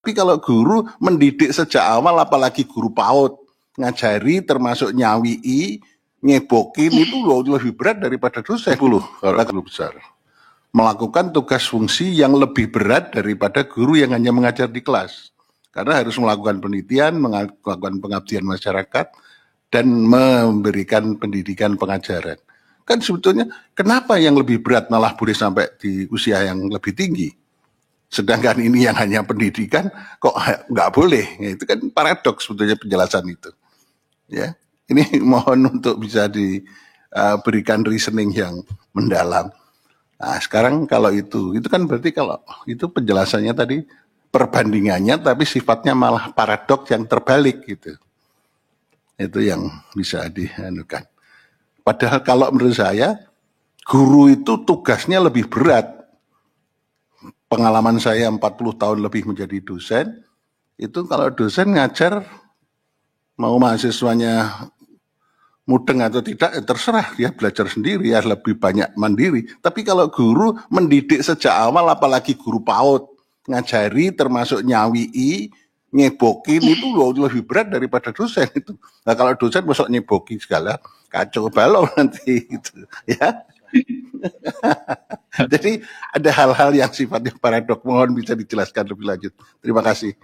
Tapi kalau guru mendidik sejak awal, apalagi guru PAUD, ngajari termasuk nyawii, ngebokin itu lebih berat daripada dosen. 10 kalau guru besar. Melakukan tugas fungsi yang lebih berat daripada guru yang hanya mengajar di kelas. Karena harus melakukan penelitian, melakukan pengabdian masyarakat, dan memberikan pendidikan pengajaran. Kan sebetulnya kenapa yang lebih berat malah boleh sampai di usia yang lebih tinggi? Sedangkan ini yang hanya pendidikan kok nggak boleh? Ya, itu kan paradoks sebetulnya penjelasan itu. Ya, ini mohon untuk bisa diberikan reasoning yang mendalam. Nah, sekarang kalau itu kan berarti kalau itu penjelasannya tadi perbandingannya, tapi sifatnya malah paradoks yang terbalik gitu. Itu yang bisa dianukan. Padahal kalau menurut saya, guru itu tugasnya lebih berat. Pengalaman saya 40 tahun lebih menjadi dosen, itu kalau dosen ngajar, mau mahasiswanya mudeng atau tidak, ya terserah, dia belajar sendiri, ya lebih banyak mandiri. Tapi kalau guru mendidik sejak awal, apalagi guru PAUD, ngajari termasuk nyawii, ngebokin itu lebih berat daripada dosen itu. Nah kalau dosen masuk nyebokin segala, kacau balau nanti gitu, ya. Jadi ada hal-hal yang sifatnya paradok, mohon bisa dijelaskan lebih lanjut. Terima kasih.